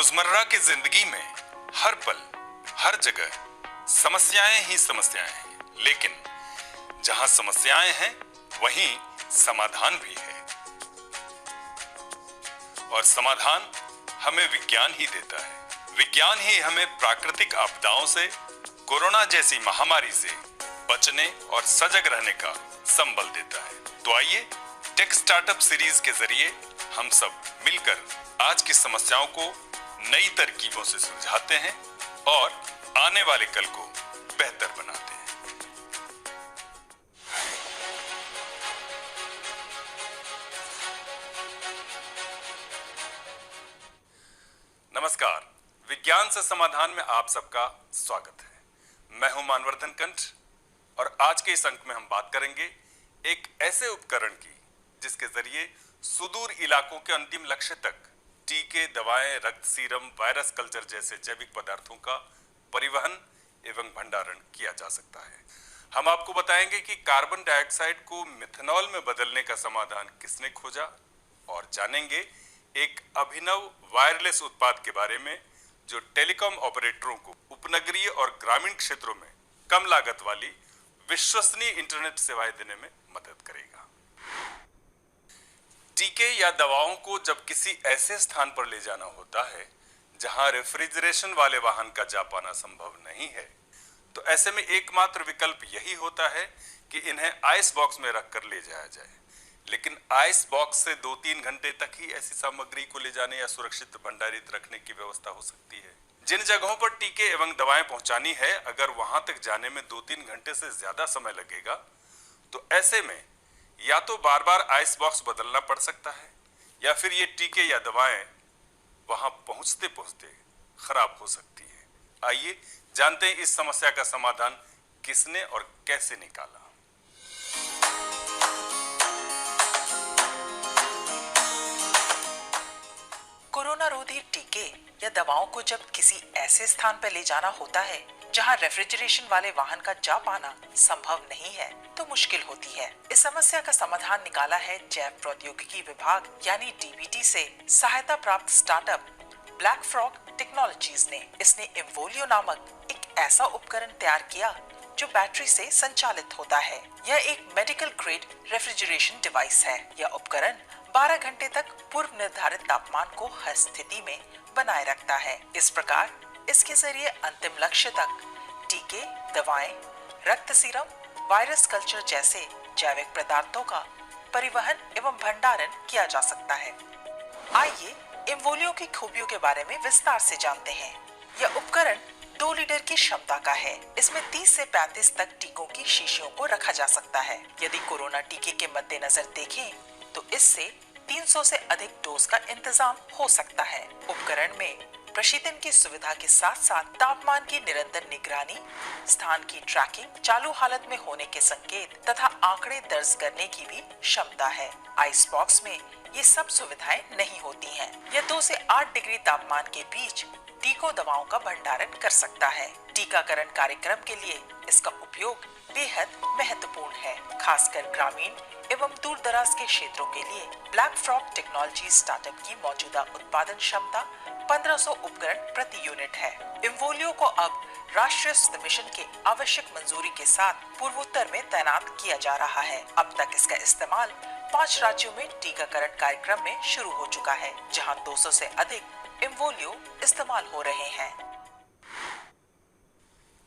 रोजमर्रा की जिंदगी में हर पल, हर जगह समस्याएं ही समस्याएं हैं, लेकिन जहां समस्याएं हैं वहीं समाधान भी है। और समाधान हमें विज्ञान ही देता है। विज्ञान ही हमें प्राकृतिक आपदाओं से, कोरोना जैसी महामारी से बचने और सजग रहने का संबल देता है। तो आइए टेक स्टार्टअप सीरीज के जरिए हम सब मिलकर आज की समस्याओं को नई तरकीबों से सुलझाते हैं और आने वाले कल को बेहतर बनाते हैं। नमस्कार, विज्ञान से समाधान में आप सबका स्वागत है। मैं हूं मानवर्धन कंठ और आज के इस अंक में हम बात करेंगे एक ऐसे उपकरण की जिसके जरिए सुदूर इलाकों के अंतिम लक्ष्य तक टीके, दवाएं, रक्त सीरम, वायरस कल्चर जैसे जैविक पदार्थों का परिवहन एवं भंडारण किया जा सकता है। हम आपको बताएंगे कि कार्बन डाइऑक्साइड को मिथेनॉल में बदलने का समाधान किसने खोजा और जानेंगे एक अभिनव वायरलेस उत्पाद के बारे में जो टेलीकॉम ऑपरेटरों को उपनगरीय और ग्रामीण क्षेत्रों में कम लागत वाली विश्वसनीय इंटरनेट सेवाएं देने में मदद करेगा। टीके या दवाओं को जब किसी ऐसे स्थान पर ले जाना होता है जहां रेफ्रिजरेशन वाले वाहन का जा पाना संभव नहीं है, तो ऐसे में एकमात्र विकल्प यही होता है कि इन्हें आइस बॉक्स में रखकर ले जाया जाए। लेकिन आइस बॉक्स से 2-3 घंटे तक ही ऐसी सामग्री को ले जाने या सुरक्षित भंडारित रखने की व्यवस्था हो सकती है। जिन जगहों पर टीके एवं दवाएं पहुंचानी है, अगर वहां तक जाने में 2-3 घंटे से ज्यादा समय लगेगा, तो ऐसे में या तो बार बार आइस बॉक्स बदलना पड़ सकता है या फिर ये टीके या दवाएं वहां पहुंचते पहुंचते खराब हो सकती है। आइए जानते हैं इस समस्या का समाधान किसने और कैसे निकाला। कोरोना रोधी टीके या दवाओं को जब किसी ऐसे स्थान पर ले जाना होता है जहां रेफ्रिजरेशन वाले वाहन का जा पाना संभव नहीं है, तो मुश्किल होती है। इस समस्या का समाधान निकाला है जैव प्रौद्योगिकी विभाग यानी डीबीटी से सहायता प्राप्त स्टार्टअप ब्लैक फ्रॉग टेक्नोलॉजीज ने। इसने इम्वोलियो नामक एक ऐसा उपकरण तैयार किया जो बैटरी से संचालित होता है। यह एक मेडिकल ग्रेड रेफ्रिजरेशन डिवाइस है। यह उपकरण 12 घंटे तक पूर्व निर्धारित तापमान को हर स्थिति में बनाए रखता है। इस प्रकार इसके जरिए अंतिम लक्ष्य तक टीके, दवाएं, रक्त सीरम, वायरस कल्चर जैसे जैविक पदार्थों का परिवहन एवं भंडारण किया जा सकता है। आइए इम्वोलियो की खूबियों के बारे में विस्तार से जानते हैं। यह उपकरण 2 लीटर की क्षमता का है। इसमें 30 से 35 तक टीकों की शीशियों को रखा जा सकता है। यदि कोरोना टीके के मद्देनजर देखें तो इससे 300 से अधिक डोज का इंतजाम हो सकता है। उपकरण में प्रशीतन की सुविधा के साथ साथ तापमान की निरंतर निगरानी, स्थान की ट्रैकिंग, चालू हालत में होने के संकेत तथा आंकड़े दर्ज करने की भी क्षमता है। आइस बॉक्स में ये सब सुविधाएं नहीं होती हैं। यह 2 से 8 डिग्री तापमान के बीच टीकों दवाओं का भंडारण कर सकता है। टीकाकरण कार्यक्रम के लिए इसका उपयोग बेहद महत्वपूर्ण है, खासकर ग्रामीण एवं दूर दराज के क्षेत्रों के लिए। ब्लैक फ्रॉग टेक्नोलॉजी स्टार्टअप की मौजूदा उत्पादन क्षमता 1500 उपकरण प्रति यूनिट है। इम्वोलियो को अब राष्ट्रीय स्वास्थ्य मिशन के आवश्यक मंजूरी के साथ पूर्वोत्तर में तैनात किया जा रहा है। अब तक इसका इस्तेमाल 5 राज्यों में टीकाकरण कार्यक्रम में शुरू हो चुका है, जहां 200 से अधिक इम्वोलियो इस्तेमाल हो रहे हैं।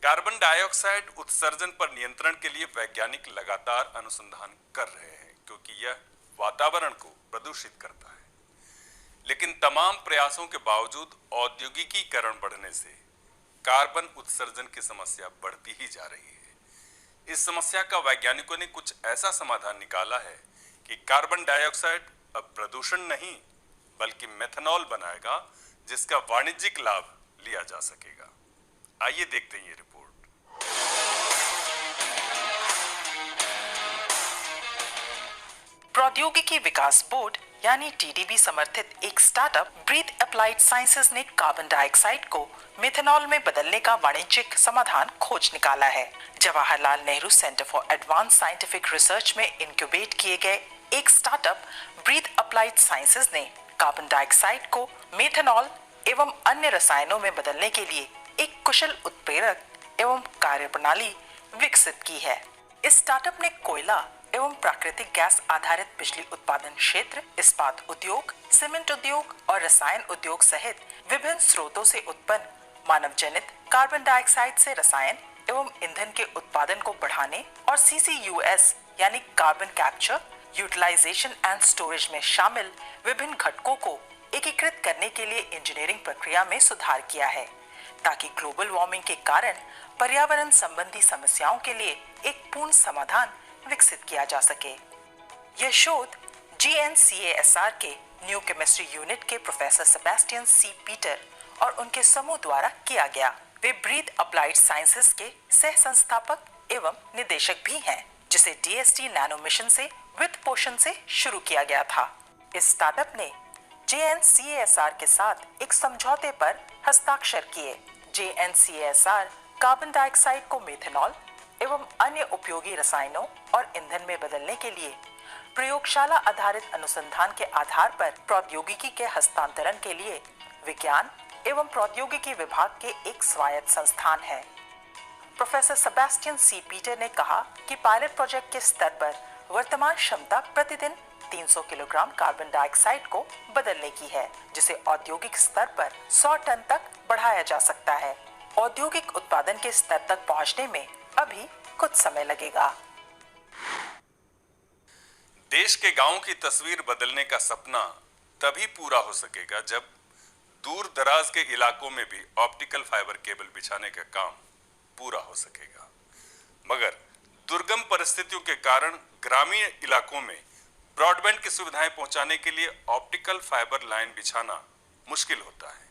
कार्बन डाइऑक्साइड उत्सर्जन पर नियंत्रण के लिए वैज्ञानिक लगातार अनुसंधान कर रहे हैं, क्योंकि यह वातावरण को प्रदूषित करता है। लेकिन तमाम प्रयासों के बावजूद औद्योगिकीकरण बढ़ने से कार्बन उत्सर्जन की समस्या बढ़ती ही जा रही है। इस समस्या का वैज्ञानिकों ने कुछ ऐसा समाधान निकाला है कि कार्बन डाइऑक्साइड अब प्रदूषण नहीं बल्कि मेथनॉल बनाएगा, जिसका वाणिज्यिक लाभ लिया जा सकेगा। आइए देखते हैं ये रिपोर्ट। प्रौद्योगिकी विकास बोर्ड यानी टीडीबी समर्थित एक स्टार्टअप ब्रीथ अप्लाइड साइंसेज ने कार्बन डाइऑक्साइड को मेथनॉल में बदलने का वाणिज्यिक समाधान खोज निकाला है। Jawaharlal Nehru centre for advance scientific research में इंक्यूबेट किए गए एक स्टार्टअप ब्रीथ अप्लाइड साइंसेज ने कार्बन डाइऑक्साइड को मेथनॉल एवं अन्य रसायनों में बदलने के लिए एक कुशल उत्प्रेरक एवं कार्यप्रणाली विकसित की है। इस स्टार्टअप ने कोयला एवं प्राकृतिक गैस आधारित बिजली उत्पादन क्षेत्र, इस्पात उद्योग, सीमेंट उद्योग और रसायन उद्योग सहित विभिन्न स्रोतों से उत्पन्न मानव जनित कार्बन डाइऑक्साइड से रसायन एवं ईंधन के उत्पादन को बढ़ाने और CCUS यानी carbon capture, utilisation and storage में शामिल विभिन्न घटकों को एकीकृत करने के लिए इंजीनियरिंग प्रक्रिया में सुधार किया है, ताकि ग्लोबल वार्मिंग के कारण पर्यावरण संबंधी समस्याओं के लिए एक पूर्ण समाधान विकसित किया जा सके। यह शोध GNCASR के न्यू केमिस्ट्री यूनिट के प्रोफेसर सेबेस्टियन C. पीटर और उनके समूह द्वारा किया गया। वे ब्रीथ अप्लाइड साइंसेज के सह संस्थापक एवं निदेशक भी हैं, जिसे DST नैनो मिशन से वित्त पोषण से शुरू किया गया था। इस स्टार्टअप ने JNCASR के साथ एक समझौते पर हस्ताक्षर किए। JNCASR कार्बन डाइऑक्साइड को मेथनॉल एवं अन्य उपयोगी रसायनों और ईंधन में बदलने के लिए प्रयोगशाला आधारित अनुसंधान के आधार पर प्रौद्योगिकी के हस्तांतरण के लिए विज्ञान एवं प्रौद्योगिकी विभाग के एक स्वायत्त संस्थान है। Professor Sebastian C. पीटर ने कहा कि पायलट प्रोजेक्ट के स्तर पर वर्तमान क्षमता प्रतिदिन 300 किलोग्राम कार्बन डाइऑक्साइड को बदलने की है, जिसे औद्योगिक स्तर पर 100 टन तक बढ़ाया जा सकता है। औद्योगिक उत्पादन के स्तर तक पहुंचने में अभी कुछ समय लगेगा। देश के गांवों की तस्वीर बदलने का सपना तभी पूरा हो सकेगा जब दूर दराज के इलाकों में भी ऑप्टिकल फाइबर केबल बिछाने का काम पूरा हो सकेगा। मगर दुर्गम परिस्थितियों के कारण ग्रामीण इलाकों में ब्रॉडबैंड की सुविधाएं पहुंचाने के लिए ऑप्टिकल फाइबर लाइन बिछाना मुश्किल होता है।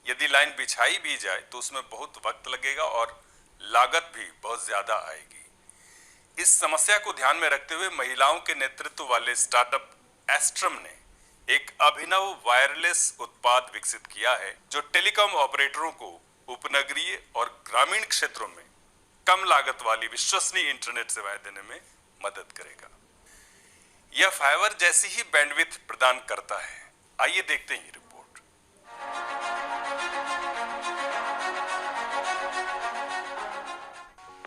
यदि लाइन बिछाई भी जाए तो उसमें बहुत वक्त लगेगा और लागत भी बहुत ज्यादा आएगी। इस समस्या को ध्यान में रखते हुए महिलाओं के नेतृत्व वाले स्टार्टअप एस्ट्रम ने एक अभिनव वायरलेस उत्पाद विकसित किया है, जो टेलीकॉम ऑपरेटरों को उपनगरीय और ग्रामीण क्षेत्रों में कम लागत वाली विश्वसनीय इंटरनेट सेवाएं देने में मदद करेगा। यह फाइबर जैसी ही बैंडविड्थ प्रदान करता है। आइए देखते हैं ये रिपोर्ट।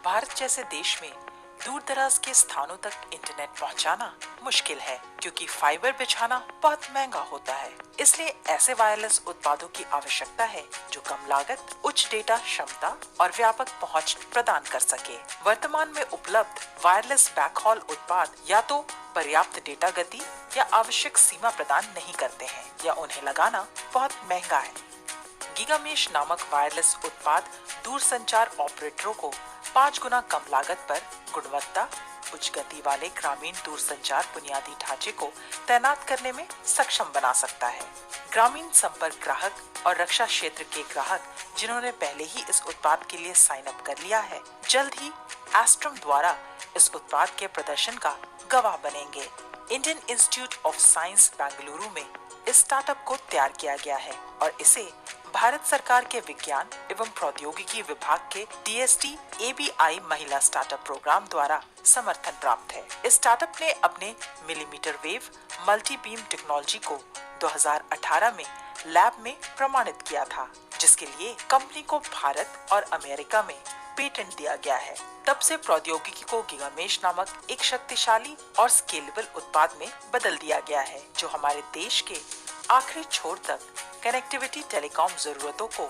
भारत जैसे देश में दूर दराज के स्थानों तक इंटरनेट पहुंचाना मुश्किल है, क्योंकि फाइबर बिछाना बहुत महंगा होता है। इसलिए ऐसे वायरलेस उत्पादों की आवश्यकता है जो कम लागत, उच्च डेटा क्षमता और व्यापक पहुंच प्रदान कर सके। वर्तमान में उपलब्ध वायरलेस बैकहॉल उत्पाद या तो पर्याप्त डेटा गति या आवश्यक सीमा प्रदान नहीं करते हैं, या उन्हें लगाना बहुत महंगा है। गीगामेश नामक वायरलेस उत्पाद दूर संचार ऑपरेटरों को 5 गुना कम लागत पर गुणवत्ता, उच्च गति वाले ग्रामीण दूरसंचार बुनियादी ढांचे को तैनात करने में सक्षम बना सकता है। ग्रामीण संपर्क ग्राहक और रक्षा क्षेत्र के ग्राहक जिन्होंने पहले ही इस उत्पाद के लिए साइन अप कर लिया है, जल्द ही एस्ट्रम द्वारा इस उत्पाद के प्रदर्शन का गवाह बनेंगे। Indian institute of science Bengaluru में इस स्टार्टअप को तैयार किया गया है और इसे भारत सरकार के विज्ञान एवं प्रौद्योगिकी विभाग के DST ABI महिला स्टार्टअप प्रोग्राम द्वारा समर्थन प्राप्त है। इस स्टार्टअप ने अपने millimetre wave multi beam technology को 2018 में लैब में प्रमाणित किया था, जिसके लिए कंपनी को भारत और अमेरिका में पेटेंट दिया गया है। तब से प्रौद्योगिकी को गीगामेश नामक एक शक्तिशाली और स्केलेबल उत्पाद में बदल दिया गया है, जो हमारे देश के आखिरी छोर तक कनेक्टिविटी टेलीकॉम जरूरतों को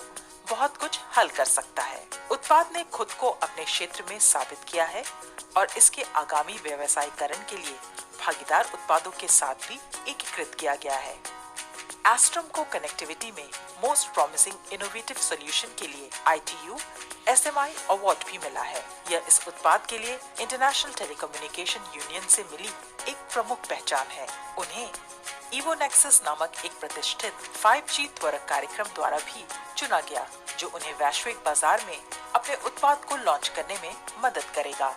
बहुत कुछ हल कर सकता है। उत्पाद ने खुद को अपने क्षेत्र में साबित किया है और इसके आगामी व्यवसायीकरण के लिए भागीदार उत्पादों के साथ भी एकीकृत किया गया है। एस्ट्रम को कनेक्टिविटी में मोस्ट प्रॉमिसिंग इनोवेटिव सॉल्यूशन के लिए ITU SMI अवार्ड भी मिला है। यह इस उत्पाद के लिए इंटरनेशनल टेलीकम्युनिकेशन यूनियन से मिली एक प्रमुख पहचान है। उन्हें इवोनेक्सस नामक एक प्रतिष्ठित 5G त्वरक कार्यक्रम द्वारा भी चुना गया, जो उन्हें वैश्विक बाजार में अपने उत्पाद को लॉन्च करने में मदद करेगा।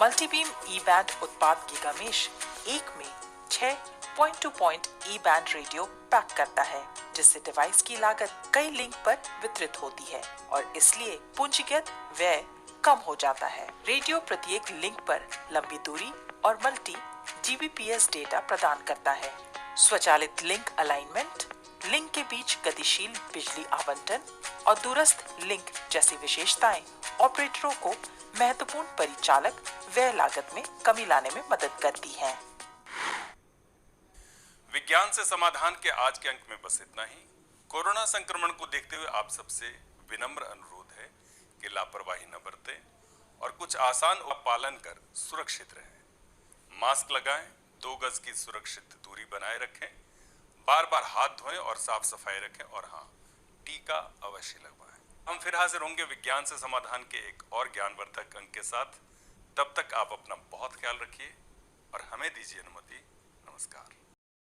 मल्टीबीम ई बैंड उत्पाद गीगामेश एक में 6 पॉइंट टू पॉइंट ई बैंड रेडियो पैक करता है, जिससे डिवाइस की लागत कई लिंक पर वितरित होती है और इसलिए पूंजीगत व्यय कम हो जाता है। रेडियो प्रत्येक लिंक पर लंबी दूरी और मल्टी GBPS डेटा प्रदान करता है। स्वचालित लिंक अलाइनमेंट, लिंक के बीच गतिशील बिजली आवंटन और दूरस्थ लिंक जैसी विशेषताएं ऑपरेटरों को महत्वपूर्ण परिचालक व्यय लागत में कमी लाने में मदद करती हैं। विज्ञान से समाधान के आज के अंक में बस इतना ही। कोरोना संक्रमण को देखते हुए आप सबसे विनम्र अनुरोध है कि लापरवाही न बरतें और कुछ आसान पालन कर सुरक्षित रहें। मास्क लगाएं, 2 गज की सुरक्षित दूरी बनाए रखें, बार बार हाथ धोएं और साफ सफाई रखें और हाँ, टीका अवश्य लगवाएं। हम फिर हाजिर होंगे विज्ञान से समाधान के एक और ज्ञानवर्धक अंक के साथ। तब तक आप अपना बहुत ख्याल रखिए और हमें दीजिए अनुमति। नमस्कार।